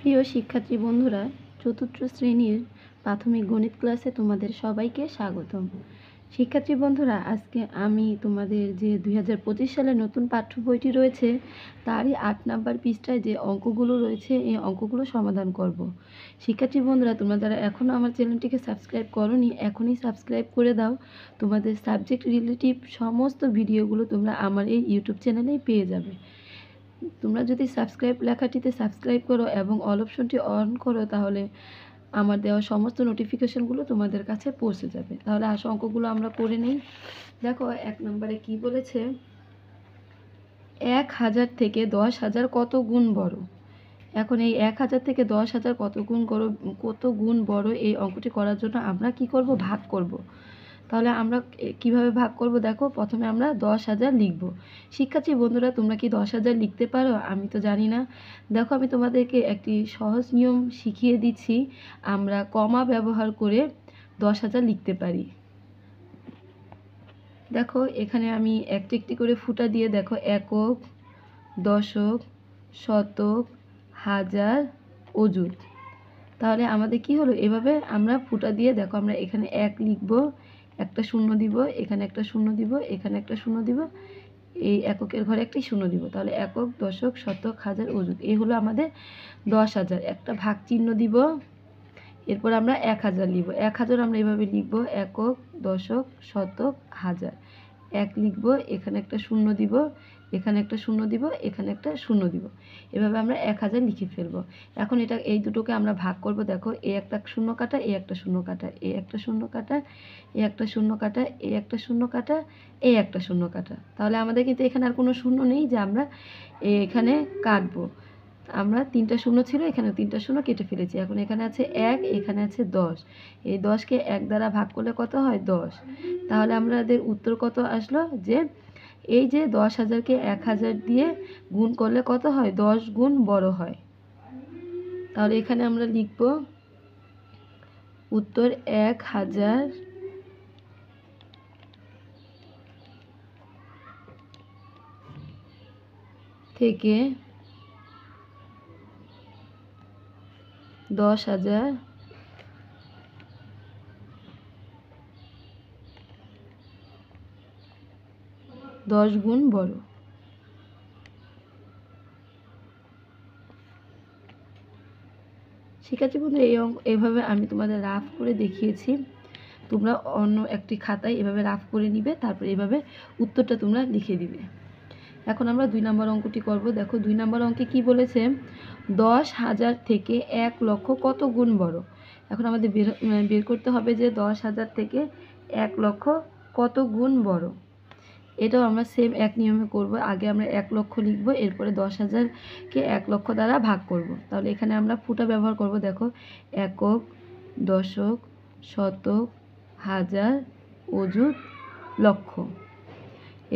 প্রিয় শিক্ষার্থী বন্ধুরা, চতুর্থ শ্রেণীর প্রাথমিক গণিত ক্লাসে তোমাদের সবাইকে স্বাগতম। শিক্ষার্থী বন্ধুরা, আজকে আমি তোমাদের যে 2025 সালের নতুন পাঠ্য বইটি রয়েছে তারই 8 নাম্বার পৃষ্ঠায় যে অঙ্কগুলো রয়েছে এই অঙ্কগুলো সমাধান করব। শিক্ষার্থী বন্ধুরা, তোমরা যারা এখনও আমার চ্যানেলটিকে সাবস্ক্রাইব করোনি এখনই সাবস্ক্রাইব করে দাও। তোমাদের সাবজেক্ট রিলেটিভ সমস্ত ভিডিওগুলো তোমরা আমার এই ইউটিউব চ্যানেলেই পেয়ে যাবে। তোমরা যদি সাবস্ক্রাইব লেখাটিতে সাবস্ক্রাইব করো এবং অল অপশনটি অন করো তাহলে আমার দেওয়া সমস্ত নোটিফিকেশনগুলো তোমাদের কাছে পৌঁছে যাবে। তাহলে আসো অঙ্কগুলো আমরা করে নিই। দেখো 1 নম্বরে কি বলেছে, 1000 থেকে 10,000 কত গুণ বড়। এখন এই 1000 থেকে 10,000 কত গুণ বড় এই অঙ্কটি করার জন্য আমরা কি করব, ভাগ করব। তাহলে আমরা কিভাবে ভাগ করব, দেখো প্রথমে আমরা 10,000 লিখব। শিক্ষার্থী বন্ধুরা, তোমরা কি 10,000 লিখতে পারো? আমি তো জানি না। দেখো আমি তোমাদেরকে একটি সহজ নিয়ম শিখিয়ে দিচ্ছি। আমরা কমা ব্যবহার করে 10,000 লিখতে পারি। দেখো এখানে আমি একটি একটি করে ফুটা দিয়ে দেখো একক, দশক, শতক, হাজার, অযুত। তাহলে আমাদের কি হলো, এভাবে আমরা ফুটা দিয়ে দেখো আমরা এখানে 1 লিখব, একটা শূন্য দিব, এখানে একটা শূন্য দিব, এখানে একটা শূন্য দিব, এই এককের ঘরে একটি শূন্য দিব। তাহলে একক, দশক, শতক, হাজার, অযুত এই হলো আমাদের 10,000। একটা ভাগ চিহ্ন দিব, এরপর আমরা 1000 লিখব। 1000 আমরা এভাবে লিখব, একক, দশক, শতক, হাজার। 1 লিখব, এখানে একটা শূন্য দিব, এখানে একটা শূন্য দিব, এখানে একটা শূন্য দিব। এভাবে আমরা 1000 লিখে ফেলব। এখন এই দুটোকে আমরা ভাগ করব। দেখো এই একটা শূন্য কাটা, এই একটা শূন্য কাটা, এই একটা শূন্য কাটা, এই একটা শূন্য কাটা, এই একটা শূন্য কাটা, এই একটা শূন্য কাটা। তাহলে আমাদের কিন্তু এখানে আর কোনো শূন্য নেই যে আমরা এখানে কাটবো। আমরা 3টা শূন্য ছিল, এখানে 3টা শূন্য কেটে ফেলেছি। এখন এখানে আছে 1, এখানে আছে 10। এই 10কে 1 দ্বারা ভাগ করলে কত হয়, 10। তাহলে আমাদের উত্তর কত আসলো, যে এই যে 10,000কে 1000 দিয়ে গুণ করলে কত হয়, 10 গুণ বড় হয়। তাহলে এখানে আমরা লিখব উত্তর 1000 থেকে 10,000 10 গুণ বড়। শিক্ষার্থী বন্ধু, এইভাবে আমি তোমাদের রাফ করে দেখিয়েছি। তোমরা অন্য একটি খাতায় এভাবে রাফ করে নিবে, তারপর এভাবে উত্তরটা তোমরা লিখে দিবে। এখন আমরা 2 নম্বর অঙ্কটি করব। দেখো 2 নম্বর অঙ্কে কি বলেছে, 10,000 থেকে 1 লক্ষ কত গুণ বড়। এখন আমাদের বের করতে হবে যে 10,000 থেকে 1 লক্ষ কত গুণ বড়। এটাও আমরা সেম এক নিয়মে করব। আগে আমরা 1 লক্ষ লিখব, এরপরে 10,000কে 1 লক্ষ দ্বারা ভাগ করব। তাহলে এখানে আমরা ফুটা ব্যবহার করব। দেখো একক, দশক, শতক, হাজার, অযুত, লক্ষ।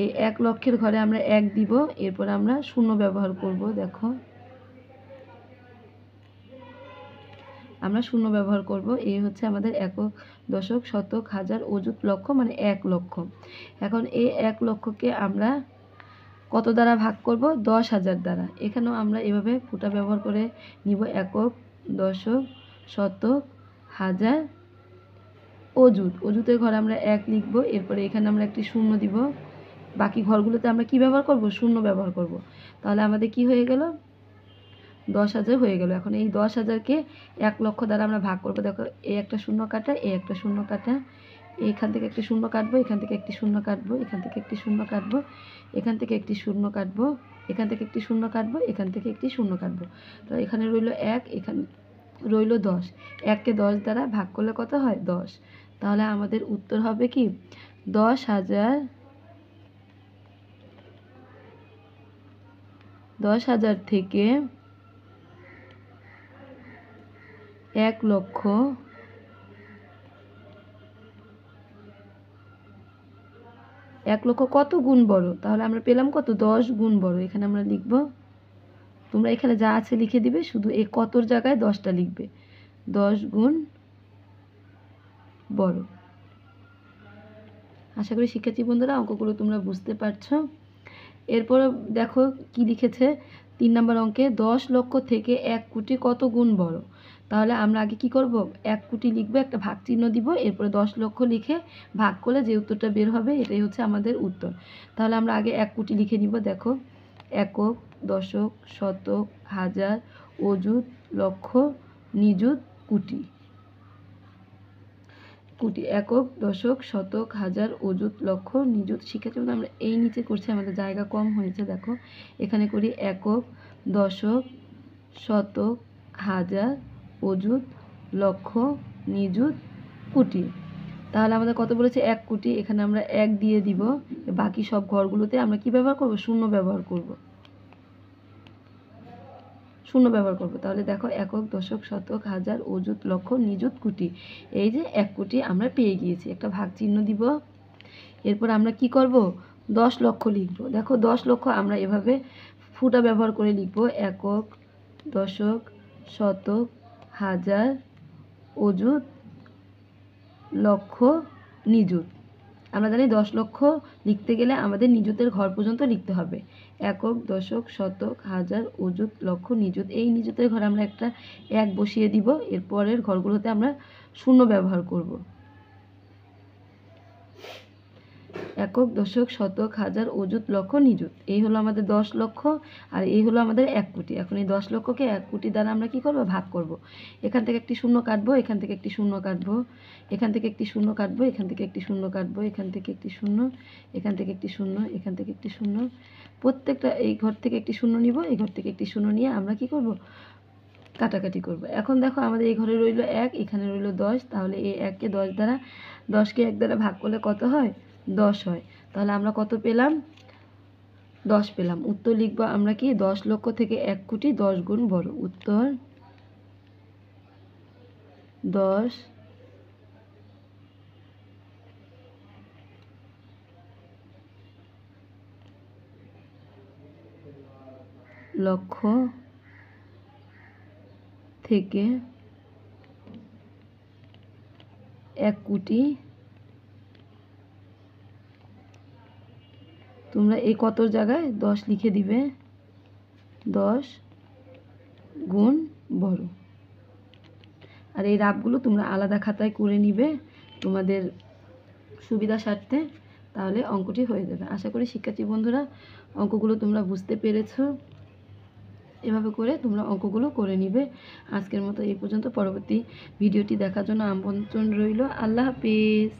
এই 1 লক্ষের ঘরে আমরা 1 দিব, এরপর আমরা শূন্য ব্যবহার করব। দেখো আমরা শূন্য ব্যবহার করব। এই হচ্ছে আমাদের একক, দশক, শতক, হাজার, অযুত, লক্ষ, মানে 1 লক্ষ। এখন এই 1 লক্ষকে আমরা কত দ্বারা ভাগ করব, 10,000 দ্বারা। এখানেও আমরা এভাবে ফুটা ব্যবহার করে নিব, একক, দশক, শতক, হাজার, অযুত। অযুতের ঘরে আমরা 1 লিখব, এরপরে এখানে আমরা একটি শূন্য দিব। বাকি ঘরগুলোতে আমরা কি ব্যবহার করব, শূন্য ব্যবহার করব। তাহলে আমাদের কি হয়ে গেল, 10,000 হয়ে গেল। এখন এই 10,000কে 1 লক্ষ দ্বারা আমরা ভাগ করব। দেখো এই একটা শূন্য কাটা, এই একটা শূন্য কাটা, এখান থেকে একটি শূন্য কাটবো, এখান থেকে একটি শূন্য কাটবো, এখান থেকে একটি শূন্য কাটবো, এখান থেকে একটি শূন্য কাটবো, এখান থেকে একটি শূন্য কাটবো, এখান থেকে একটি শূন্য কাটবো। তো এখানে রইল 1, এখানে রইল 10। 1কে 10 দ্বারা ভাগ করলে কত হয়, 10। তাহলে আমাদের উত্তর হবে কি, 10,000 থেকে 1 লক্ষ কত গুণ বড়। তাহলে আমরা পেলাম কত, 10 গুণ বড়। এখানে আমরা লিখব, তোমরা এখানে যা আছে লিখে দিবে, শুধু এই কতর জায়গায় 10টা লিখবে, 10 গুণ বড়। আশা করি শিক্ষার্থী বন্ধুরা অঙ্কগুলো তোমরা বুঝতে পারছো। এরপর দেখো কি লিখেছে, 3 নম্বর অঙ্কে 10 লক্ষ থেকে 1 কোটি কত গুণ বড়। তাহলে আমরা আগে কি করব, 1 কোটি লিখব, একটা ভাগ চিহ্ন দিব, এরপরে 10 লক্ষ লিখে ভাগ করলে যে উত্তরটা বের হবে এটাই হচ্ছে আমাদের উত্তর। তাহলে আমরা আগে 1 কোটি লিখে নিব। দেখো, একক, দশক, শতক, হাজার, অযুত, লক্ষ, নিযুত, কোটি। কোটি, একক, দশক, শতক, হাজার, অযুত, লক্ষ, নিযুত। শিক্ষার্থী বন্ধু, আমরা এই নিচে করছি, আমাদের জায়গা কম হয়েছে। দেখো এখানে করি একক, দশক, শতক, হাজার, অযুত, লক্ষ, নিযুত, কোটি। তাহলে আমাদের কত বলেছে, 1 কোটি। এখানে আমরা 1 দিয়ে দিব। বাকি সব ঘরগুলোতে আমরা কি ব্যবহার করব, শূন্য ব্যবহার করব, শূন্য ব্যবহার করব। তাহলে দেখো, একক, দশক, শতক, হাজার, অযুত, লক্ষ, নিযুত, কোটি। এই যে 1 কোটি আমরা পেয়ে গিয়েছি, একটা ভাগ চিহ্ন দিব। এরপর আমরা কি করব, 10 লক্ষ লিখব। দেখো 10 লক্ষ আমরা এভাবে ফুটা ব্যবহার করে লিখব, একক, দশক, শতক, হাজার, অযুত, লক্ষ, নিযুত। আমরা জানি 10 লক্ষ লিখতে গেলে আমাদের নিযুতের ঘর পর্যন্ত লিখতে হবে। একক, দশক, শতক, হাজার, অযুত, লক্ষ, নিযুত। এই নিযুতের ঘরে আমরা একটা 1 বসিয়ে দিব, এরপরের ঘরগুলোতে আমরা শূন্য ব্যবহার করব। একক, দশক, শতক, হাজার, অযুত, লক্ষ, নিযুত। এই হলো আমাদের 10 লক্ষ, আর এই হলো আমাদের 1 কোটি। এখন এই 10 লক্ষকে 1 কোটি দ্বারা আমরা কি করব, ভাগ করব। এখান থেকে একটি শূন্য কাটবো, এখান থেকে একটি শূন্য কাটবো, এখান থেকে একটি শূন্য কাটবো, এখান থেকে একটি শূন্য কাটবো, এখান থেকে একটি শূন্য, এখান থেকে একটি শূন্য, এখান থেকে একটি শূন্য। প্রত্যেকটা এই ঘর থেকে একটি শূন্য নিব, এই ঘর থেকে একটি শূন্য নিয়ে আমরা কি করব, কাটাকাটি করব। এখন দেখো আমাদের এই ঘরে রইল 1, এখানে রইল 10। তাহলে এই 1কে 10 দ্বারা, 10কে 1 দ্বারা ভাগ করলে কত হয়, 10 হয়। তাহলে আমরা কত পেলাম, 10 পেলাম। উত্তর লিখব আমরা কি, 10 লক্ষ থেকে 1 কোটি 10 গুণ বড়। উত্তর 10 লক্ষ থেকে 1 কোটি। তোমরা এই কত জায়গায় 10 লিখে দিবে, 10 গুণ বড়। আর এই রাবগুলো তোমরা আলাদা খাতায় করে নিবে তোমাদের সুবিধা স্বার্থে, তাহলে অঙ্কটি হয়ে যাবে। আশা করি শিক্ষার্থী বন্ধুরা অঙ্কগুলো তোমরা বুঝতে পেরেছো। এভাবে করে তোমরা অঙ্কগুলো করে নিবে। আজকের মতো এই পর্যন্ত। পরবর্তী ভিডিওটি দেখার জন্য আমন্ত্রণ রইল। আল্লাহ হাফিজ।